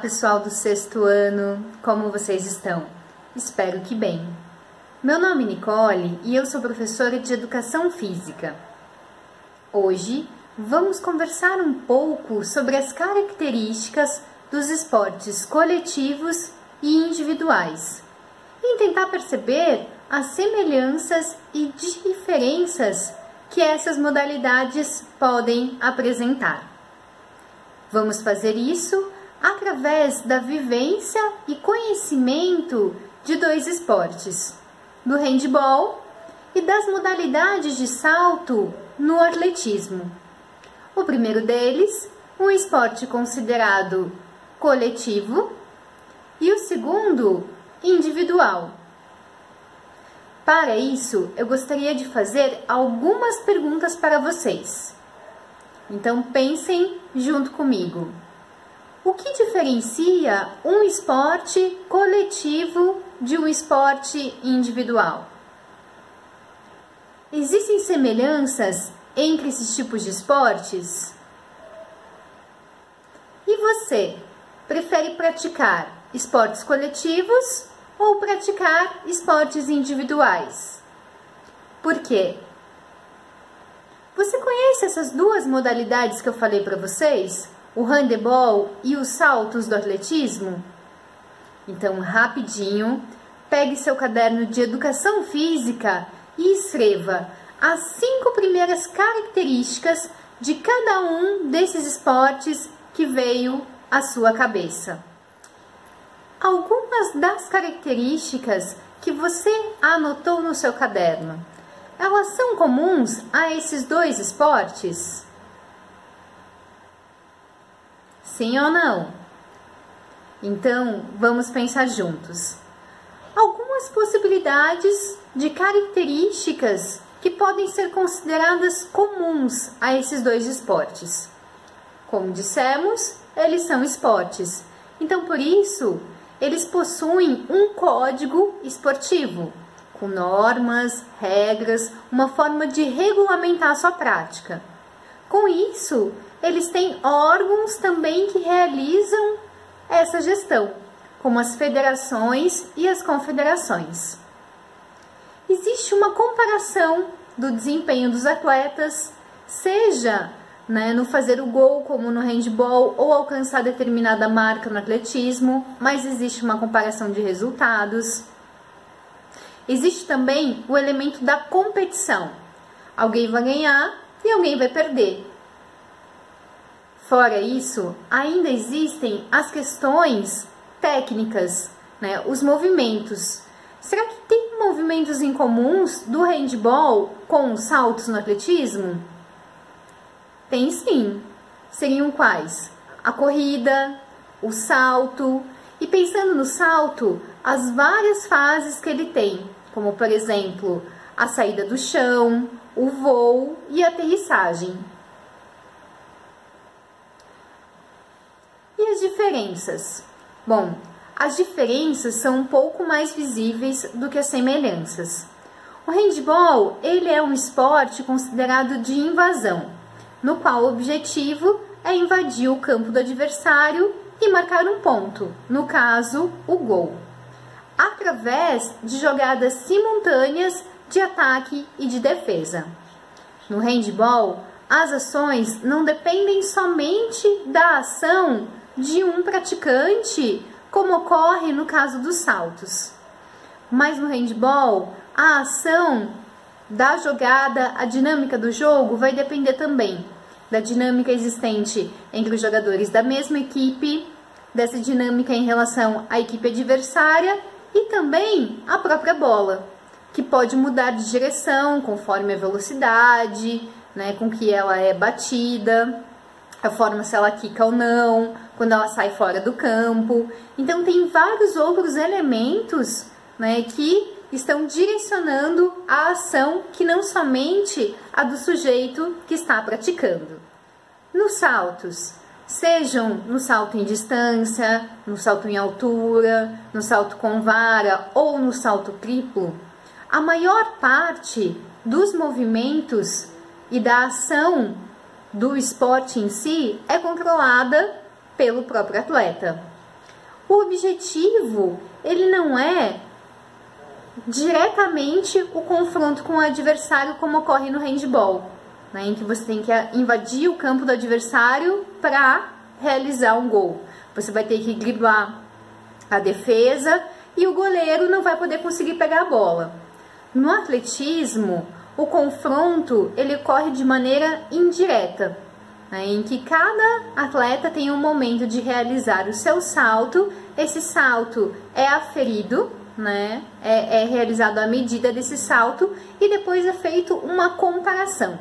pessoal do sexto ano, como vocês estão? Espero que bem. Meu nome é Nicole e eu sou professora de Educação Física. Hoje vamos conversar um pouco sobre as características dos esportes coletivos e individuais e tentar perceber as semelhanças e diferenças que essas modalidades podem apresentar. Vamos fazer isso através da vivência e conhecimento de dois esportes, do handebol e das modalidades de salto no atletismo. O primeiro deles, um esporte considerado coletivo, e o segundo, individual. Para isso, eu gostaria de fazer algumas perguntas para vocês. Então, pensem junto comigo. O que diferencia um esporte coletivo de um esporte individual? Existem semelhanças entre esses tipos de esportes? E você, prefere praticar esportes coletivos ou praticar esportes individuais? Por quê? Você conhece essas duas modalidades que eu falei para vocês? O handebol e os saltos do atletismo? Então, rapidinho, pegue seu caderno de educação física e escreva as 5 primeiras características de cada um desses esportes que veio à sua cabeça. Algumas das características que você anotou no seu caderno, elas são comuns a esses dois esportes? Sim ou não? Então, vamos pensar juntos. Algumas possibilidades de características que podem ser consideradas comuns a esses dois esportes. Como dissemos, eles são esportes. Então, por isso, eles possuem um código esportivo, com normas, regras, uma forma de regulamentar a sua prática. Com isso, eles têm órgãos também que realizam essa gestão, como as federações e as confederações. Existe uma comparação do desempenho dos atletas, seja no fazer o gol, como no handebol, ou alcançar determinada marca no atletismo, mas existe uma comparação de resultados. Existe também o elemento da competição. Alguém vai ganhar e alguém vai perder. Fora isso, ainda existem as questões técnicas, os movimentos. Será que tem movimentos em comuns do handebol com os saltos no atletismo? Tem sim. Seriam quais? A corrida, o salto, e pensando no salto, as várias fases que ele tem, como por exemplo, a saída do chão, o voo e a aterrissagem. E as diferenças? Bom, as diferenças são um pouco mais visíveis do que as semelhanças. O handebol, ele é um esporte considerado de invasão, no qual o objetivo é invadir o campo do adversário e marcar um ponto, no caso, o gol, através de jogadas simultâneas de ataque e de defesa. No handebol, as ações não dependem somente da ação de um praticante, como ocorre no caso dos saltos. Mas no handebol, a ação da jogada, a dinâmica do jogo vai depender também da dinâmica existente entre os jogadores da mesma equipe, dessa dinâmica em relação à equipe adversária e também a própria bola, que pode mudar de direção conforme a velocidade, com que ela é batida, a forma se ela quica ou não, quando ela sai fora do campo. Então tem vários outros elementos que estão direcionando a ação, que não somente a do sujeito que está praticando. Nos saltos, sejam no salto em distância, no salto em altura, no salto com vara ou no salto triplo, a maior parte dos movimentos e da ação do esporte em si é controlada pelo próprio atleta. O objetivo, ele não é diretamente o confronto com o adversário, como ocorre no handball, né, em que você tem que invadir o campo do adversário para realizar um gol. Você vai ter que driblar a defesa e o goleiro não vai poder conseguir pegar a bola. No atletismo, o confronto ele ocorre de maneira indireta, né, em que cada atleta tem um momento de realizar o seu salto. Esse salto é aferido, né, é realizado à medida desse salto e depois é feito uma comparação.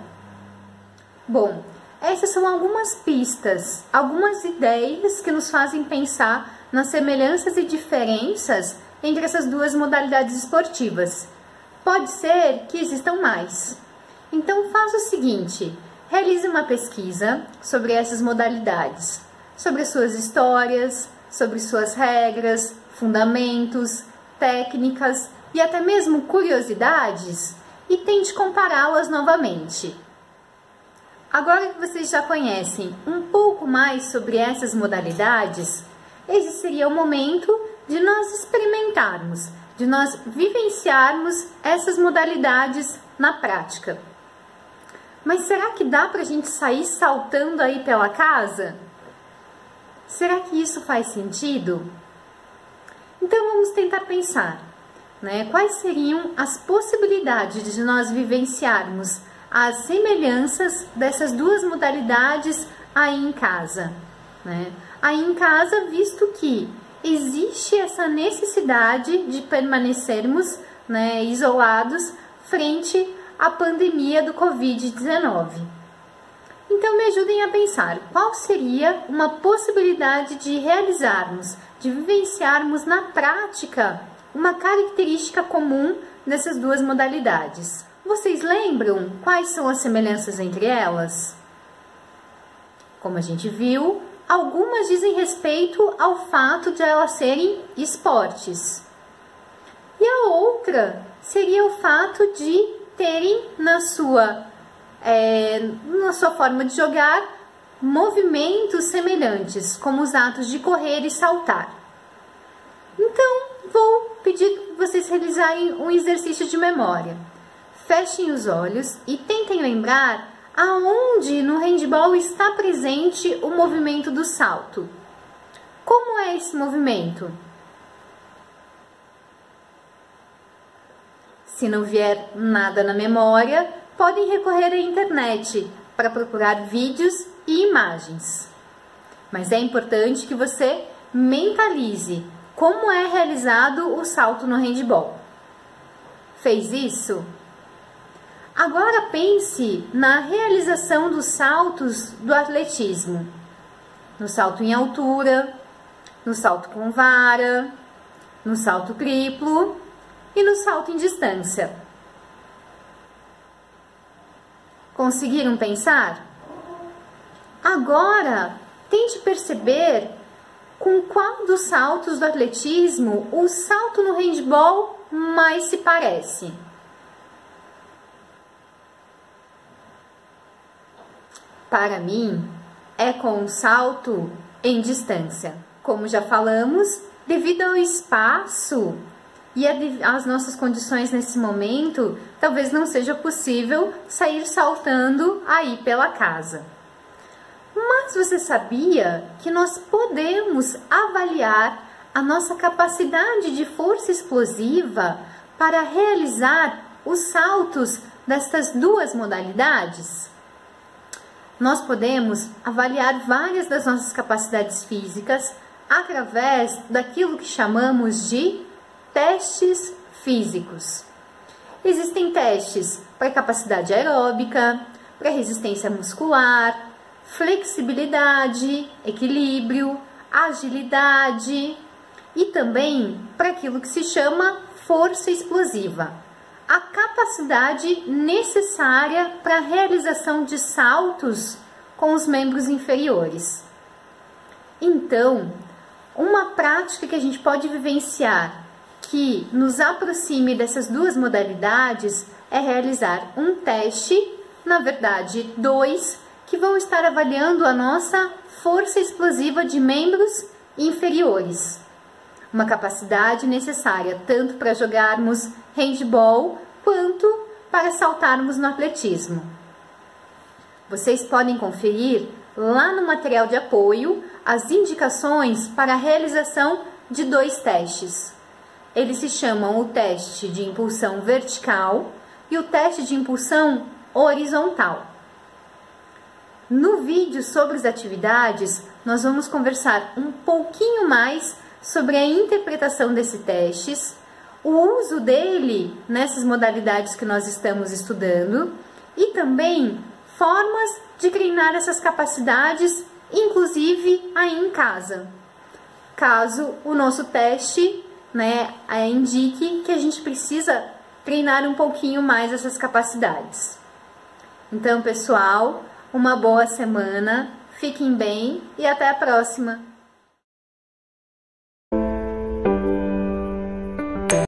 Bom, essas são algumas pistas, algumas ideias que nos fazem pensar nas semelhanças e diferenças entre essas duas modalidades esportivas. Pode ser que existam mais. Então faça o seguinte, realize uma pesquisa sobre essas modalidades, sobre suas histórias, sobre suas regras, fundamentos, técnicas e até mesmo curiosidades e tente compará-las novamente. Agora que vocês já conhecem um pouco mais sobre essas modalidades, esse seria o momento de nós experimentarmos, de nós vivenciarmos essas modalidades na prática. Mas será que dá pra gente sair saltando aí pela casa? Será que isso faz sentido? Então vamos tentar pensar, né? Quais seriam as possibilidades de nós vivenciarmos as semelhanças dessas duas modalidades aí em casa, né? Aí em casa, visto que existe essa necessidade de permanecermos, né, isolados frente à pandemia do Covid-19. Então me ajudem a pensar qual seria uma possibilidade de realizarmos, de vivenciarmos na prática uma característica comum dessas duas modalidades. Vocês lembram quais são as semelhanças entre elas? Como a gente viu, algumas dizem respeito ao fato de elas serem esportes. E a outra seria o fato de terem na sua forma de jogar movimentos semelhantes, como os atos de correr e saltar. Então, vou pedir que vocês realizarem um exercício de memória. Fechem os olhos e tentem lembrar aonde no handball está presente o movimento do salto. Como é esse movimento? Se não vier nada na memória, podem recorrer à internet para procurar vídeos e imagens. Mas é importante que você mentalize como é realizado o salto no handball. Fez isso? Agora pense na realização dos saltos do atletismo. No salto em altura, no salto com vara, no salto triplo e no salto em distância. Conseguiram pensar? Agora, tente perceber com qual dos saltos do atletismo o salto no handball mais se parece. Para mim, é com o salto em distância. Como já falamos, devido ao espaço e às nossas condições nesse momento, talvez não seja possível sair saltando aí pela casa. Mas você sabia que nós podemos avaliar a nossa capacidade de força explosiva para realizar os saltos destas duas modalidades? Nós podemos avaliar várias das nossas capacidades físicas através daquilo que chamamos de testes físicos. Existem testes para capacidade aeróbica, para resistência muscular, flexibilidade, equilíbrio, agilidade e também para aquilo que se chama força explosiva, a capacidade necessária para a realização de saltos com os membros inferiores. Então, uma prática que a gente pode vivenciar que nos aproxime dessas duas modalidades é realizar um teste, na verdade 2, que vão estar avaliando a nossa força explosiva de membros inferiores. uma capacidade necessária tanto para jogarmos handball quanto para saltarmos no atletismo. Vocês podem conferir lá no material de apoio as indicações para a realização de 2 testes. Eles se chamam o teste de impulsão vertical e o teste de impulsão horizontal. No vídeo sobre as atividades, nós vamos conversar um pouquinho mais sobre a interpretação desses testes, o uso dele nessas modalidades que nós estamos estudando e também formas de treinar essas capacidades, inclusive aí em casa, caso o nosso teste, indique que a gente precisa treinar um pouquinho mais essas capacidades. Então, pessoal, uma boa semana, fiquem bem e até a próxima!